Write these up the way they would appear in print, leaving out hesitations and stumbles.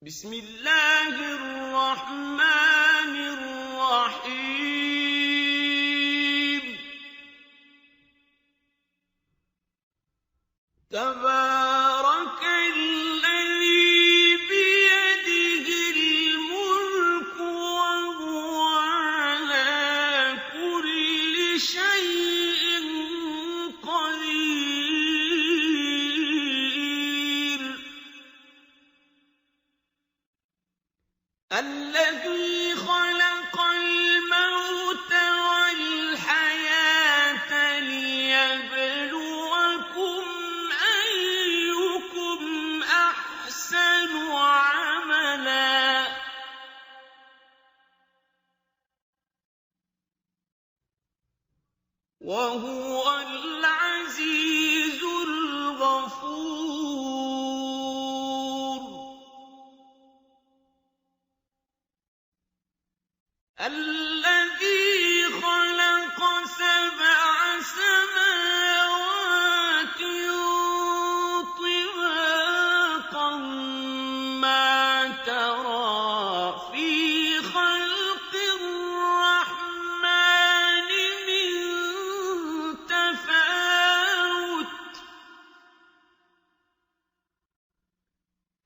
بسم الله الرحمن الرحيم تبارك الذي بيده الملك وهو على كل شيء قدير الذي خلق الموت والحياة ليبلوكم أيكم أحسن عملا وهو العزيز الغفور الذي خلق سبع سماوات طباقا ما ترى في خلق الرحمن من تفاوت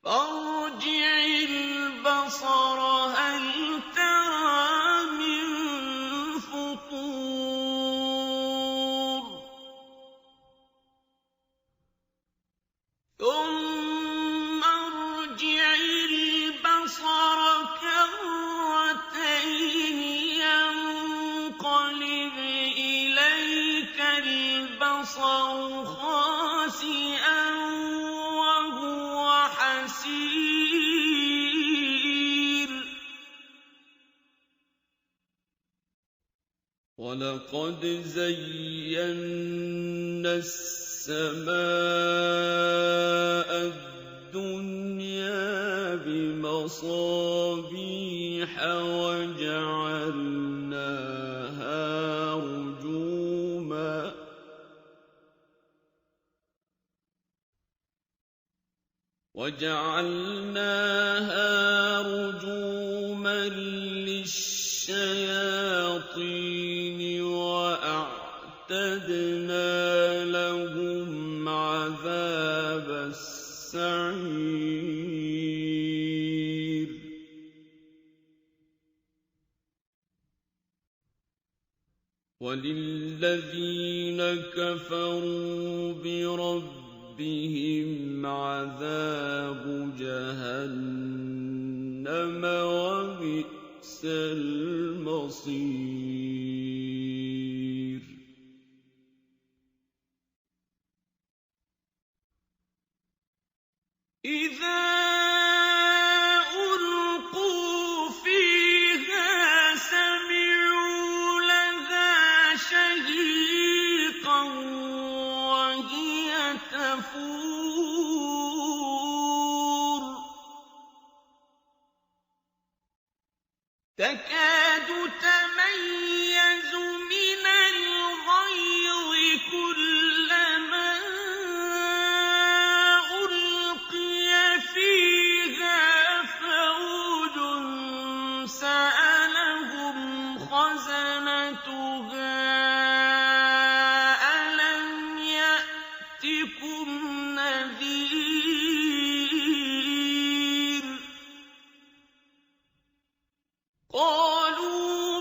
فارجع البصر هل ترى من فطور ثم ارجع البصر كرتين ينقلب إليك البصر خاسئا وهو حسير ولقد زينا السماء الدنيا بمصابيح وجعلناها رجوما للشياطين وأعتدنا لهم عذاب السعير وللذين كفروا بربهم عذاب جهنم وبئس المصير إذا ألقوا فيها سمعوا لها شهيقا وهي تفور تكاد تميز من الغيظ كلما ألقي فيها فوج سألهم خزنتها ألم يأتكم نذير قالوا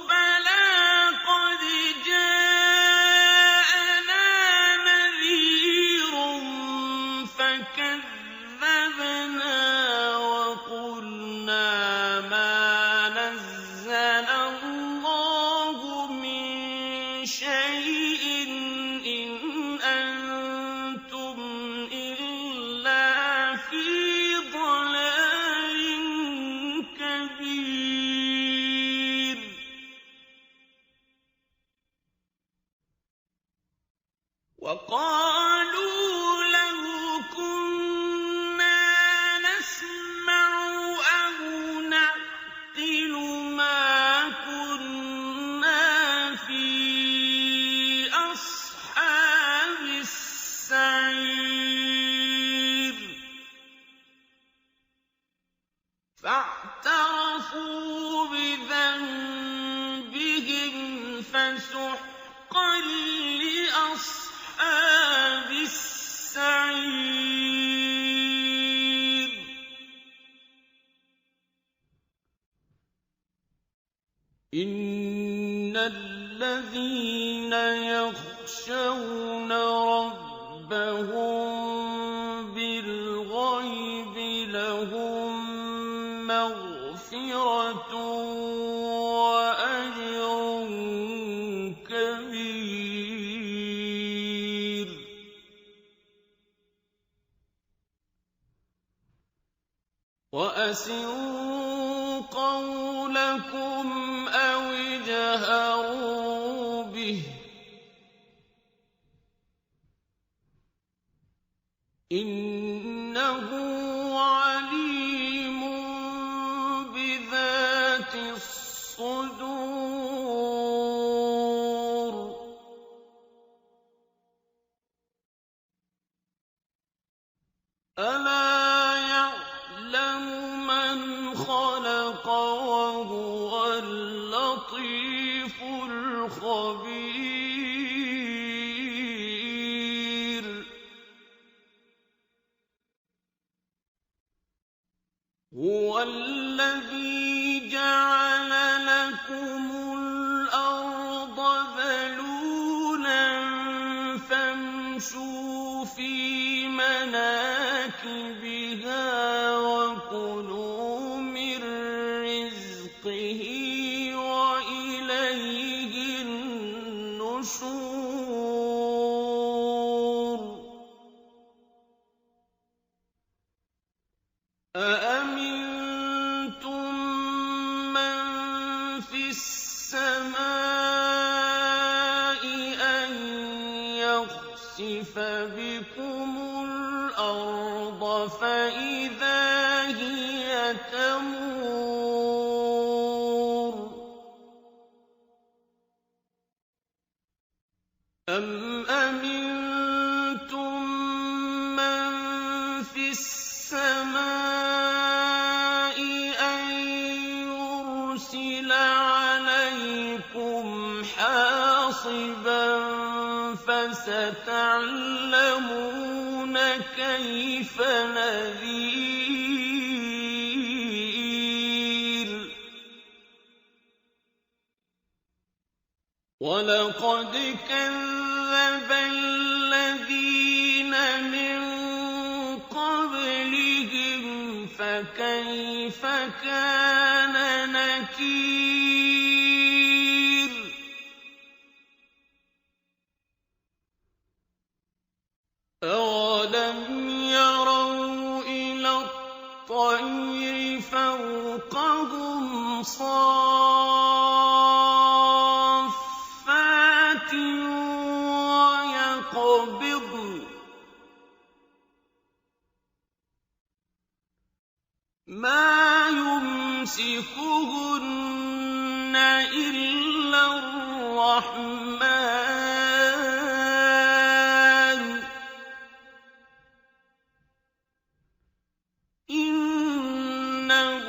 فاعترفوا بذنبهم فسحقا لأصحاب السعير إن الذين يخشون ربهم بالغيب لهم مغفرة وأجر كبير وأسروا قولكم أو اجهروا به إنه عليم بذات الصدور ألا يعلم من خلق وهو اللطيف الخبير هو الذي جعل لكم الأرض ذلولا فامشوا في مناكبها وكلوا من رزقه وإليه النشور أأمنتم من في السماء أن يخسف بكم الأرض فإذا هي تمور أم أمنتم من في السماء أن يرسل عليكم حاصبا فستعلمون كيف نذير ولقد كذب الذين من قبلهم فكيف كان نكير أولم يروا إلى الطير فوقهم صافات ويقبضن ما يمسكهن إلا الرحمن إنه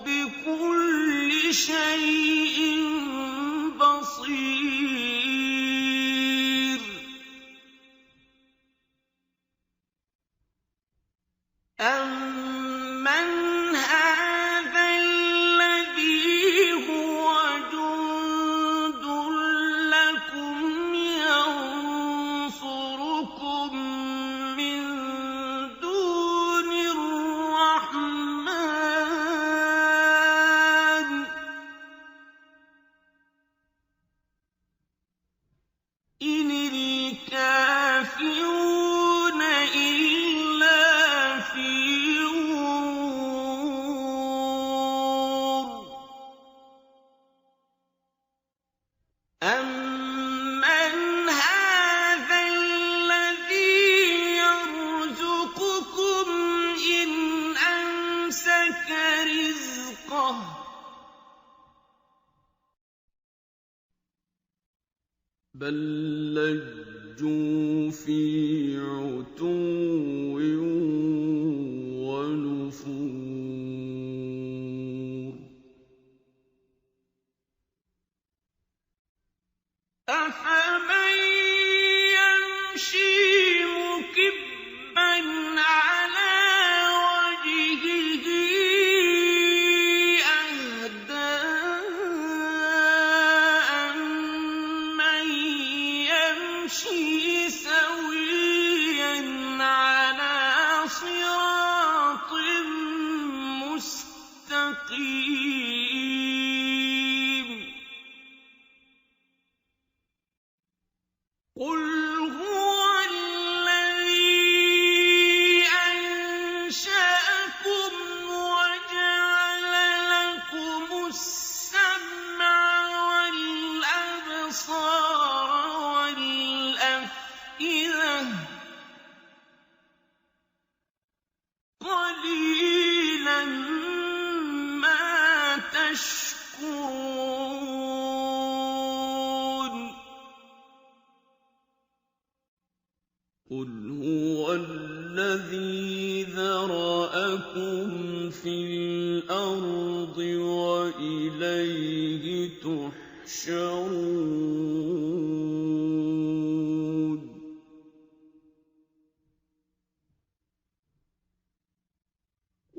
بكل شيء بصير أَمَّنْ هَٰذَا الَّذِي هُوَ جُندٌ لَّكُمْ يَنصُرُكُم مِّن دُونِ الرَّحْمَٰنِ إِنِ الْكَافِرُونَ إِلَّا فِي غُرُورٍ أَمَّنْ هَٰذَا الَّذِي يَرْزُقُكُمْ إِنْ أَمْسَكَ رِزْقَهُ بَل لَّجُّوا فِي عُتُوٍّ وَنُفُورٍ قُلْ هُوَ الَّذِي أَنشَأَكُمْ وَجَعَلَ لَكُمُ السَّمْعَ وَالْأَبْصَارَ وَالْأَفْئِدَةَ ۖ قَلِيلًا مَّا تَشْكُرُونَ قُلْ هُوَ الَّذِي ذَرَأَكُمْ فِي الْأَرْضِ وَإِلَيْهِ تُحْشَرُونَ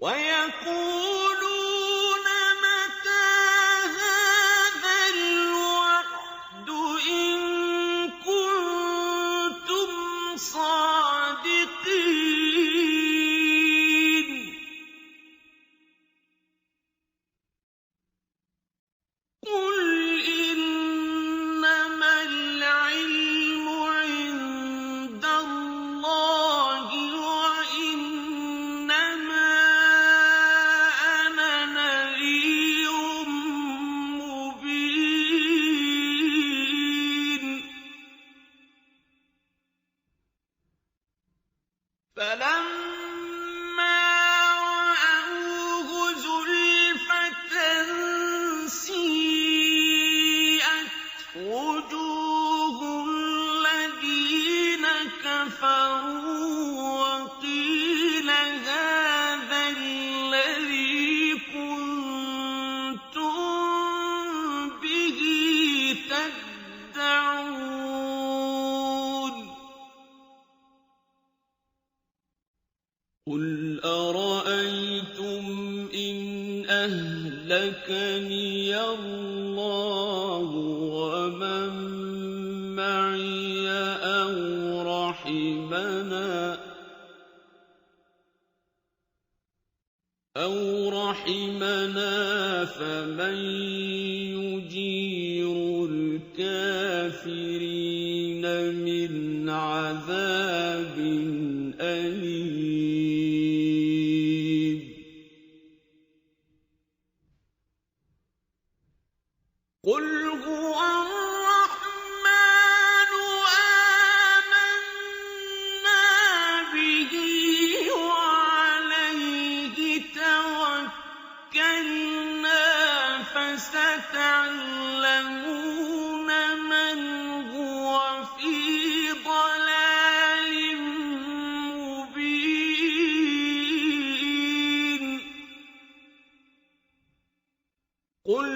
وَيَقُولُونَ مَتَىٰ هَٰذَا الْوَعْدُ إِن كُنتُمْ صَادِقِينَ قُلْ إِنَّمَا الْعِلْمُ عِندَ اللَّهِ وَإِنَّمَا أَنَا نَذِيرٌ مُّبِينٌ فَلَمَّا رَأَوْهُ زُلْفَةً سِيئَتْ وُجُوهُ الَّذِينَ كَفَرُوا وَقِيلَ هَٰذَا الَّذِي كُنتُم بِهِ تَدَّعُونَ قُلْ أَرَأَيْتُمْ إِنْ أَهْلَكَنِيَ اللَّهُ وَمَن مَّعِيَ أَوْ رَحِمَنَا فَمَن يُجِيرُ الْكَافِرِينَ مِنْ عَذَابٍ أَلِيمٍ قُلْ هُوَ الرَّحْمَٰنُ آمَنَّا بِهِ وَعَلَيْهِ تَوَكَّلْنَا فَسَتَعْلَمُونَ مَنْ هُوَ فِي ضَلَالٍ مُّبِينٍ قُلْ